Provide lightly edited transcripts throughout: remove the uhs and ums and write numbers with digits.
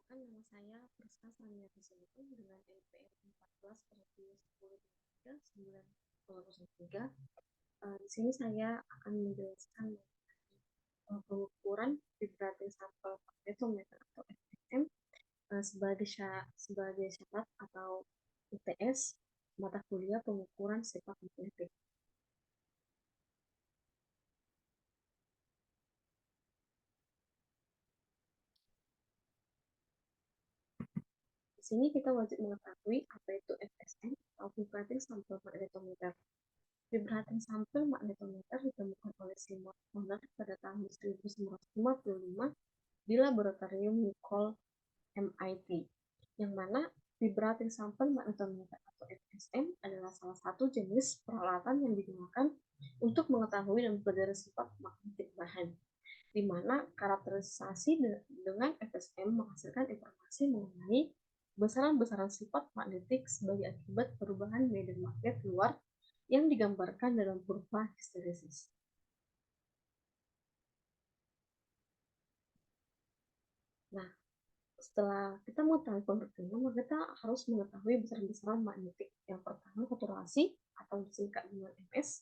Perkenalkan, nama saya Priska Samiati Selitung dengan NPM 14/10.10.2003. Di sini saya akan menjelaskan pengukuran vibrating sampel magnetometer atau FSM sebagai syarat atau UTS mata kuliah pengukuran sifat magnetik. Di sini kita wajib mengetahui apa itu FSM atau vibrating sample magnetometer. Vibrating sampel magnetometer ditemukan oleh Seymour Honor pada tahun 1955 di laboratorium Nicole MIT, yang mana vibrating sampel magnetometer atau FSM adalah salah satu jenis peralatan yang digunakan untuk mengetahui dan mempelajari sifat magnetik bahan, di mana karakterisasi dengan FSM menghasilkan informasi mengenai besaran-besaran sifat magnetik sebagai akibat perubahan medan magnet luar yang digambarkan dalam kurva histeresis. Nah, setelah kita mengetahui pengertian, maka kita harus mengetahui besaran-besaran magnetik. Yang pertama, saturasi atau disingkat dengan MS,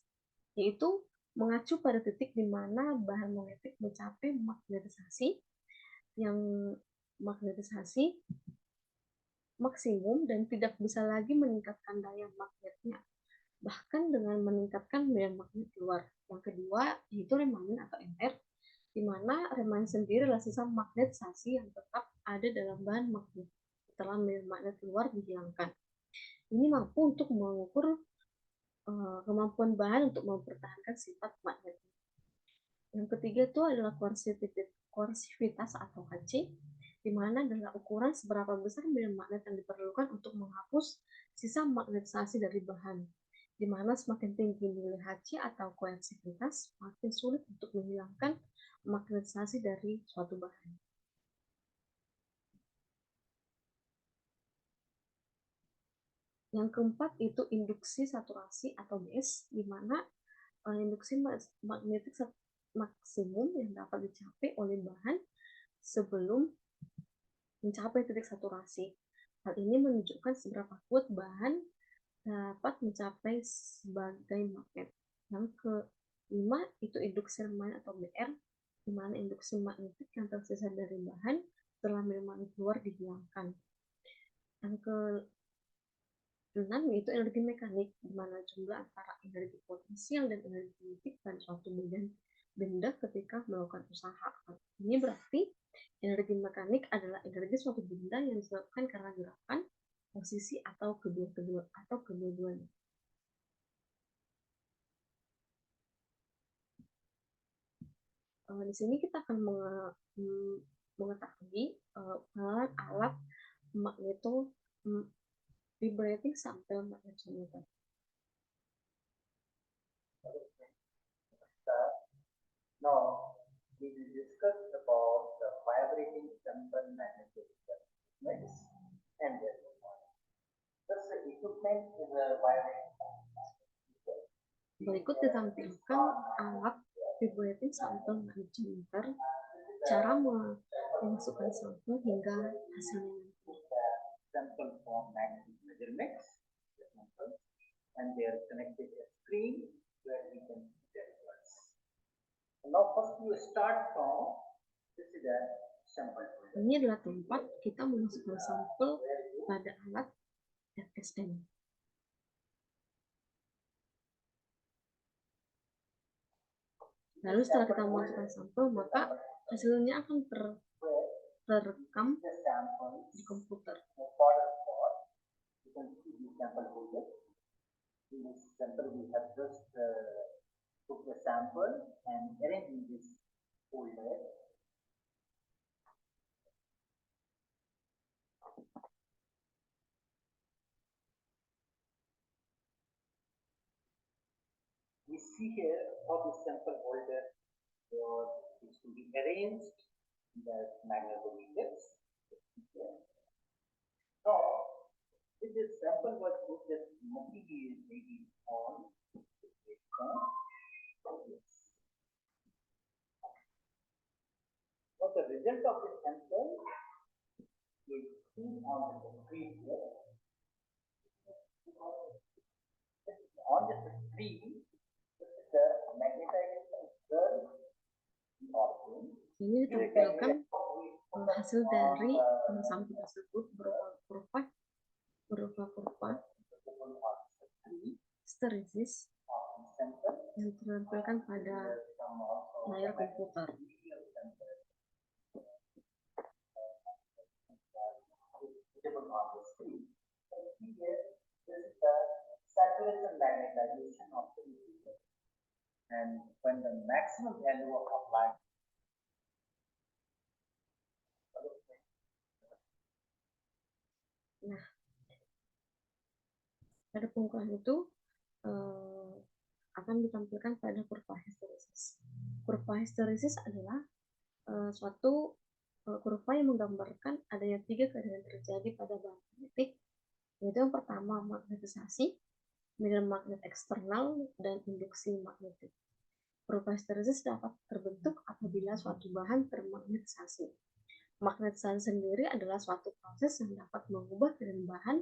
yaitu mengacu pada titik di mana bahan magnetik mencapai magnetisasi yang magnetisasi maksimum dan tidak bisa lagi meningkatkan daya magnetnya, bahkan dengan meningkatkan daya magnet luar. Yang kedua, yaitu remanen atau MR, di mana remanen sendiri adalah sisa magnetisasi yang tetap ada dalam bahan magnet setelah magnet luar dihilangkan. Ini mampu untuk mengukur kemampuan bahan untuk mempertahankan sifat magnet. Yang ketiga itu adalah koersivitas atau KC, di mana adalah ukuran seberapa besar medan magnet yang diperlukan untuk menghapus sisa magnetisasi dari bahan, di mana semakin tinggi nilai HC atau koersivitas, semakin sulit untuk menghilangkan magnetisasi dari suatu bahan. Yang keempat itu induksi saturasi atau BS, di mana induksi magnetik maksimum yang dapat dicapai oleh bahan sebelum mencapai titik saturasi. Hal ini menunjukkan seberapa kuat bahan dapat mencapai sebagai magnet. Yang kelima itu induksi remanen atau BR, di mana induksi magnetik yang tersisa dari bahan setelah magnet keluar dihilangkan. Yang keenam yaitu energi mekanik, di mana jumlah antara energi potensial dan energi kinetik pada suatu benda ketika melakukan usaha. Ini berarti energi mekanik adalah energi suatu benda yang disebabkan karena gerakan, posisi, atau kedua-duanya. Di sini kita akan mengetahui alat magneto vibrating sample magnetometer. Now, we will discuss about the vibrating sample magnetometer and their performance. Thus, the equipment is a vibrating magnetometer. Berikut ditampilkan alat vibrating sample magnetometer, cara memasukkan sampel hingga hasilnya. Sample from magnetic measurements, and they are connected to a screen where we can see their results. Now, first you start from this is a sample. Ini adalah tempat kita memasukkan sampel pada alat FSM. Lalu setelah kita memasukkan sampel, maka hasilnya akan terekam di komputer. In this sample, we have just took the sample and arranged in this folder. We see here how the sample folder is to be arranged in the magnetometers. Now, with this sample was put the material maybe on. Now, the result of the sample you see on the screen here. On the screen, this is the magnetization curve of ini ditampilkan hasil dari sampel tersebut berupa kurva histeresis yang ditampilkan pada layar komputer. Saturation magnetization of the material, and when the maximum value of applied Nah, pada pengumpulan itu akan ditampilkan pada kurva histeresis. Kurva histeresis adalah suatu kurva yang menggambarkan adanya 3 keadaan terjadi pada bahan magnetik, yaitu yang pertama magnetisasi, medan magnet eksternal, dan induksi magnetik. Kurva histeresis dapat terbentuk apabila suatu bahan termagnetisasi. Magnetisasi sendiri adalah suatu proses yang dapat mengubah medan bahan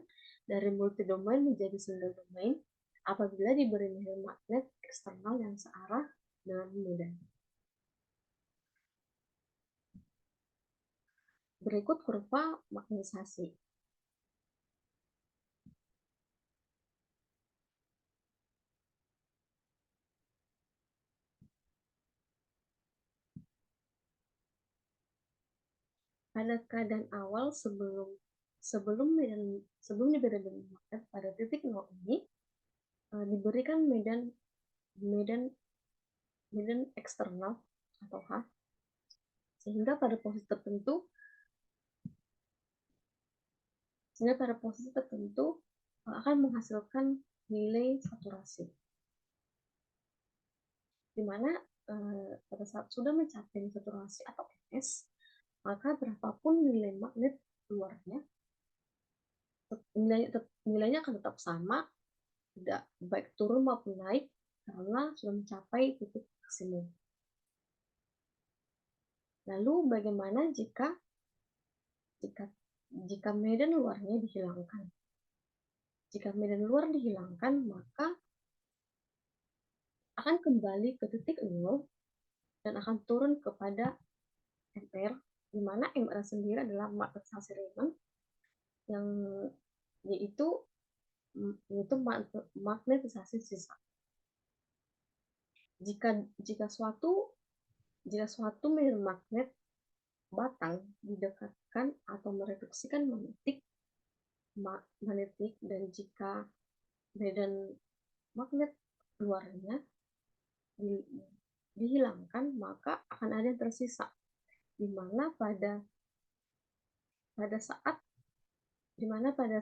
dari multidomain menjadi single domain apabila diberi medan magnet eksternal yang searah dengan medan. Berikut kurva magnetisasi. Pada keadaan awal sebelum diberi medan magnet pada titik 0 ini diberikan medan eksternal atau H, sehingga pada posisi tertentu akan menghasilkan nilai saturasi, di mana pada saat sudah mencapai saturasi atau MS, maka berapapun nilai magnet luarnya, nilainya akan tetap sama, tidak baik turun maupun naik, karena sudah mencapai titik maksimum. Lalu bagaimana jika medan luarnya dihilangkan? Jika medan luar dihilangkan, maka akan kembali ke titik 0 dan akan turun kepada MR, di mana MR sendiri adalah magnetisasi Riemann, yang yaitu magnetisasi sisa. Jika suatu medan magnet batang didekatkan atau mereduksikan magnetik, dan jika medan magnet luarnya dihilangkan, maka akan ada yang tersisa, di mana pada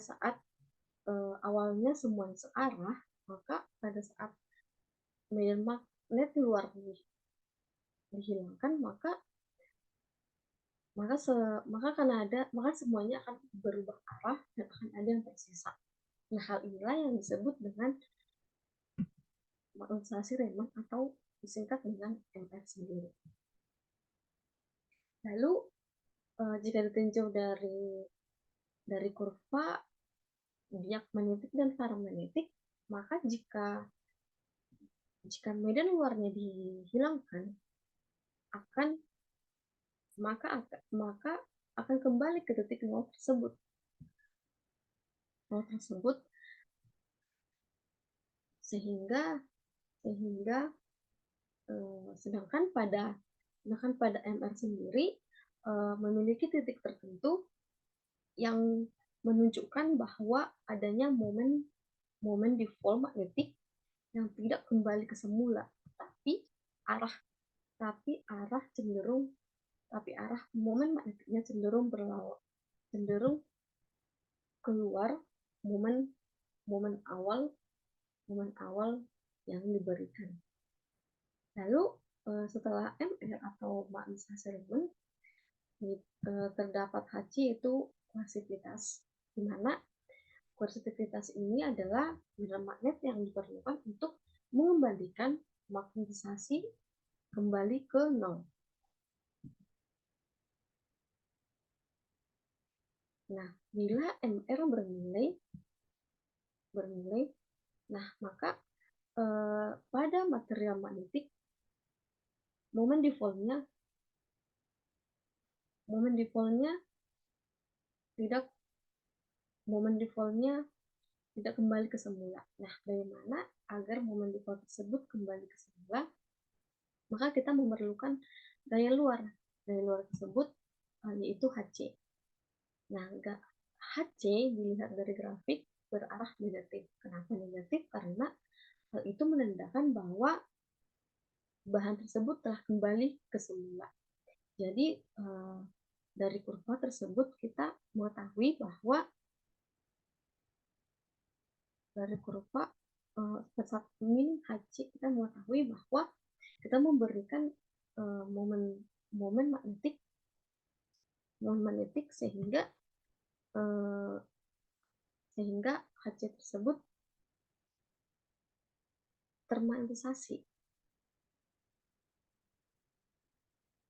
saat awalnya semuanya searah, maka pada saat medan magnet luar dihilangkan, maka semuanya akan berubah arah dan akan ada yang tersisa. Nah, hal inilah yang disebut dengan magnetisasi Riemann atau disingkat dengan MR sendiri. Lalu jika ditinjau dari kurva diamagnetik dan paramagnetik, maka jika medan luarnya dihilangkan, maka akan kembali ke titik 0 tersebut. Sedangkan pada MR sendiri memiliki titik tertentu yang menunjukkan bahwa adanya momen dipole magnetik yang tidak kembali ke semula, tapi arah momen magnetiknya cenderung keluar momen awal yang diberikan. Lalu setelah MR atau magnetisasi Riemann, terdapat HC, itu koersivitas, di mana koersivitas ini adalah medan magnet yang diperlukan untuk mengembalikan magnetisasi kembali ke 0. Nah, bila MR bernilai, nah maka pada material magnetik momen dipolnya tidak tidak kembali ke semula. Nah, bagaimana agar momen dipol tersebut kembali ke semula? Maka kita memerlukan gaya luar. Gaya luar tersebut yaitu Hc. Nah, Hc dilihat dari grafik berarah negatif. Kenapa negatif? Karena hal itu menandakan bahwa bahan tersebut telah kembali ke semula. Jadi dari kurva tersebut kita mengetahui bahwa dari kurva min Hc kita mengetahui bahwa kita memberikan momen magnetik sehingga Hc tersebut termagnetisasi.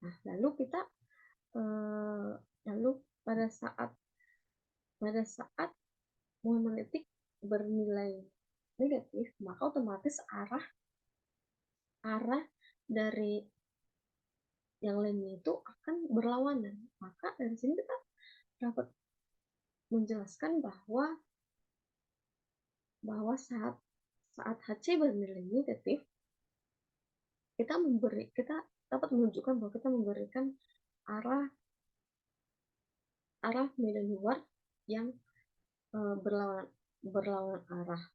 Nah, lalu kita pada saat momen magnetik bernilai negatif, maka otomatis arah dari yang lainnya itu akan berlawanan. Maka dari sini kita dapat menjelaskan bahwa saat Hc bernilai negatif, kita dapat menunjukkan bahwa kita memberikan arah medan luar yang berlawan arah,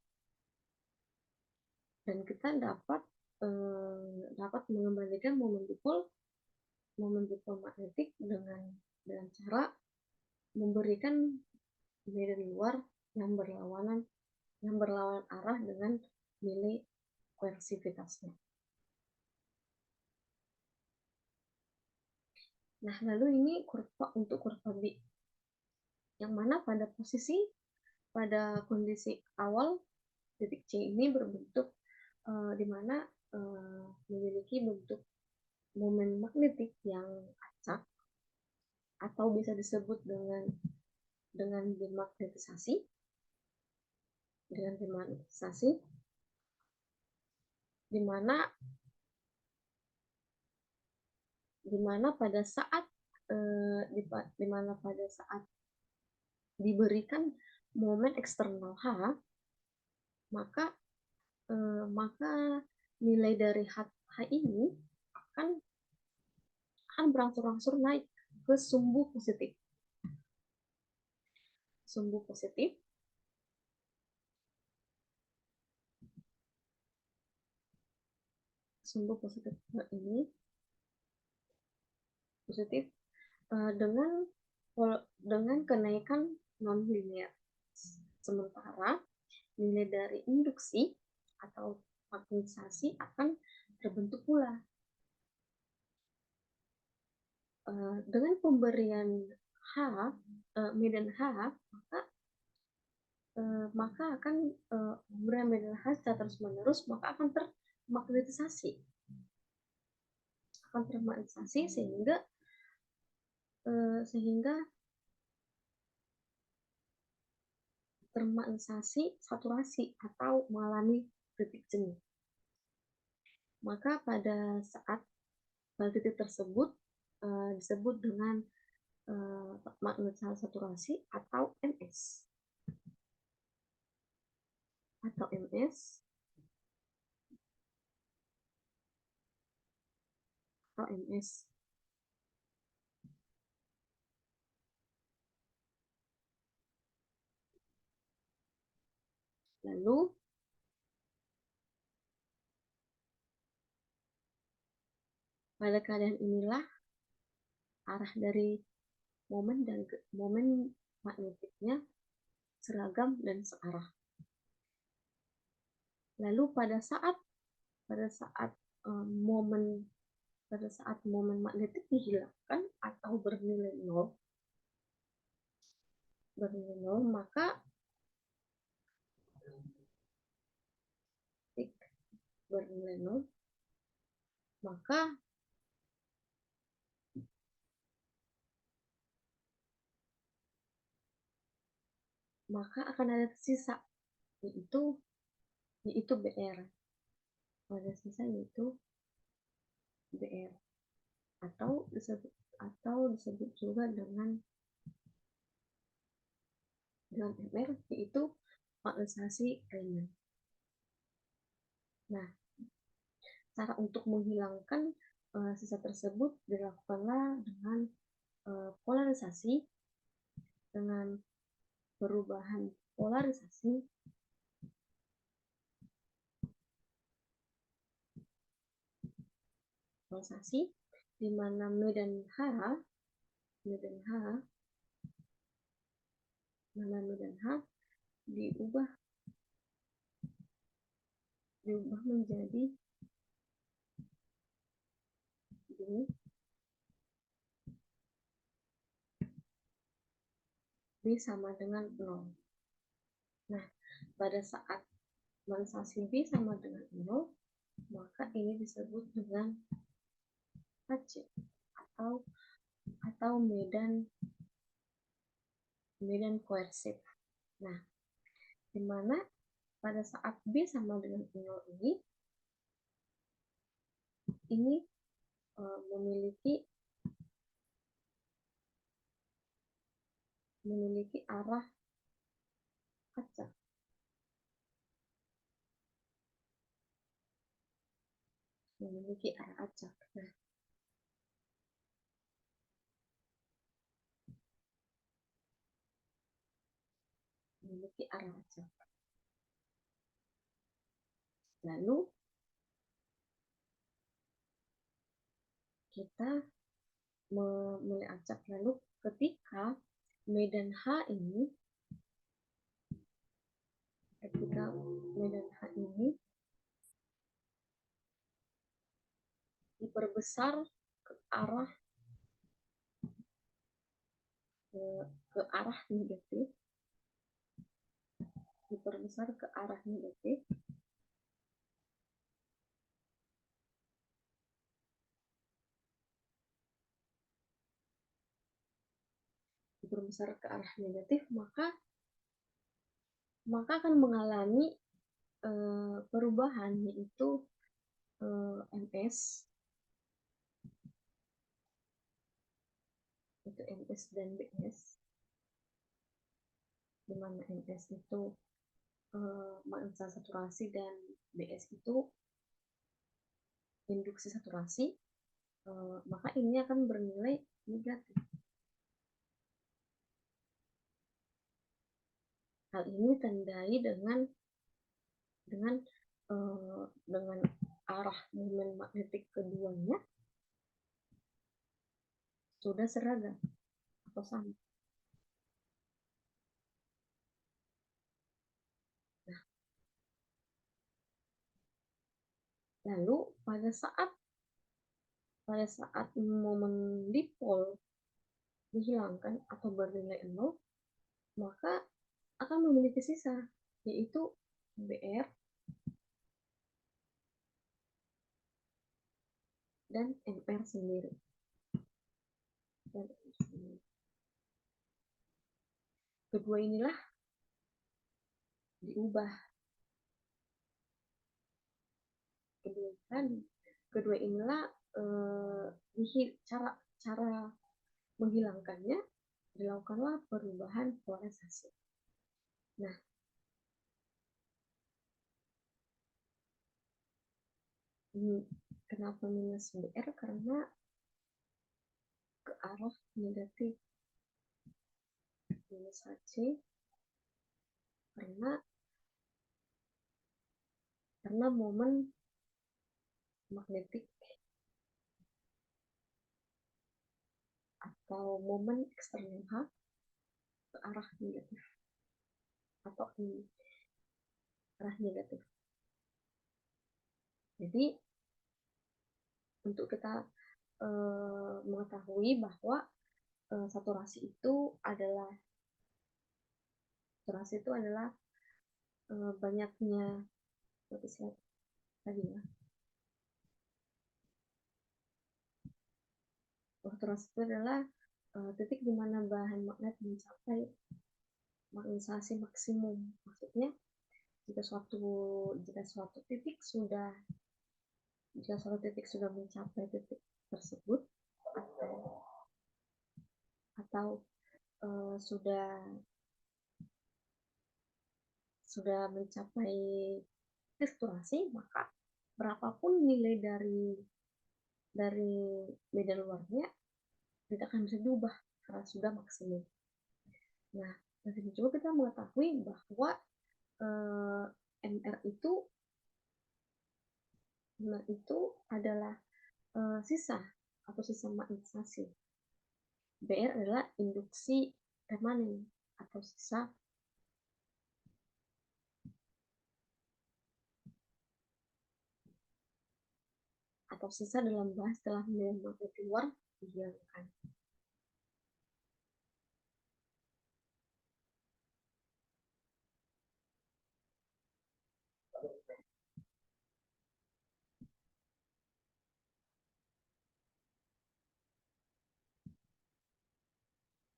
dan kita dapat mengembalikan momen dipol magnetik dengan cara memberikan medan luar yang berlawan arah dengan nilai koersivitasnya. Nah, lalu ini untuk kurva B, yang mana pada kondisi awal titik C ini berbentuk di mana memiliki bentuk momen magnetik yang acak atau bisa disebut dengan demagnetisasi, di mana pada saat diberikan momen eksternal H, maka nilai dari H ini akan berangsur-angsur naik ke sumbu positif. Sumbu positif ini positif dengan kenaikan non linear. Sementara nilai dari induksi atau magnetisasi akan terbentuk pula. Dengan pemberian medan H, maka akan pemberian medan H secara terus-menerus, maka akan termagnetisasi sehingga termagnetisasi saturasi atau mengalami titik jenuh. Maka pada titik tersebut disebut dengan magnetisasi saturasi atau MS. Lalu pada keadaan inilah arah dari momen magnetiknya seragam dan searah. Lalu pada saat momen magnetik dihilangkan atau bernilai nol, maka maka akan ada sisa, yaitu BR. Pada sisa yaitu BR, atau disebut juga dengan MR, yaitu magnetisasi elemen. Nah, cara untuk menghilangkan sisa tersebut dilakukanlah dengan polarisasi, dengan perubahan polarisasi di mana medan H diubah menjadi ini, B sama dengan 0. Nah, pada saat magnetisasi B sama dengan 0, maka ini disebut dengan HC, atau medan koersif. Nah, di mana pada saat B sama dengan 0 ini memiliki arah acak. Nah, memiliki arah acak. Lalu kita memilih acak. Lalu ketika medan H ini diperbesar ke arah negatif, maka akan mengalami perubahan, yaitu MS, dan BS, di mana MS itu magnetisasi saturasi dan BS itu induksi saturasi, maka ini akan bernilai negatif. Hal ini ditandai dengan arah momen magnetik keduanya sudah seragam atau sama. Nah, lalu pada saat momen dipol dihilangkan atau bernilai 0, maka akan memiliki sisa, yaitu BR dan MR sendiri. Kedua inilah diubah. Kedua inilah cara menghilangkannya dilakukanlah perubahan polarisasi. Nah, kenapa minus BR? Karena ke arah negatif. Minus HC karena momen magnetik atau momen eksternal H ke arah negatif atau arah negatif. Jadi untuk kita mengetahui bahwa saturasi itu adalah banyaknya tadi ya. Saturasi itu adalah titik di mana bahan magnet mencapai magnetisasi maksimum. Maksudnya jika suatu titik sudah mencapai titik tersebut, atau sudah mencapai saturasi, maka berapapun nilai dari medan luarnya tidak akan bisa diubah karena sudah maksimum. Nah, dari sini juga kita mengetahui bahwa MR itu adalah sisa atau sisa magnetisasi. BR adalah induksi remanen atau sisa dalam bahas setelah medan magnet luar dihilangkan.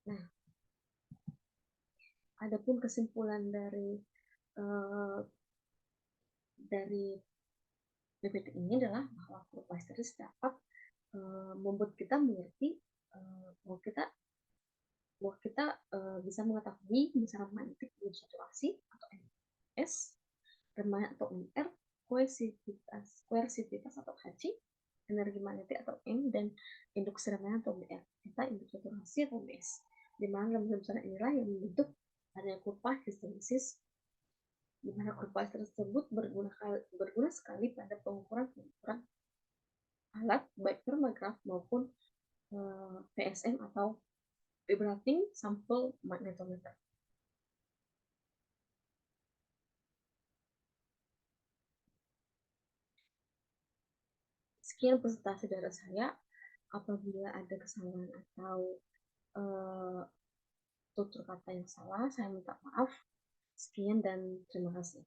Nah, adapun kesimpulan dari PPT ini adalah bahwa kurva histeris dapat membuat kita mengerti bahwa kita bisa mengetahui besaran magnetik di saturasi atau MS, remaja atau MR, koersivitas atau Hc, energi magnetik atau M, dan induksi remaja atau BR, serta induksi saturasi atau BS. Di mana dalam besaran inilah yang membentuk adanya kurva histeresis, di mana kurva tersebut berguna sekali pada pengukuran alat baik termograf maupun PSM atau vibrating sample magnetometer. Sekian presentasi dari saya. Apabila ada kesalahan atau tutur kata yang salah, saya minta maaf. Sekian dan terima kasih.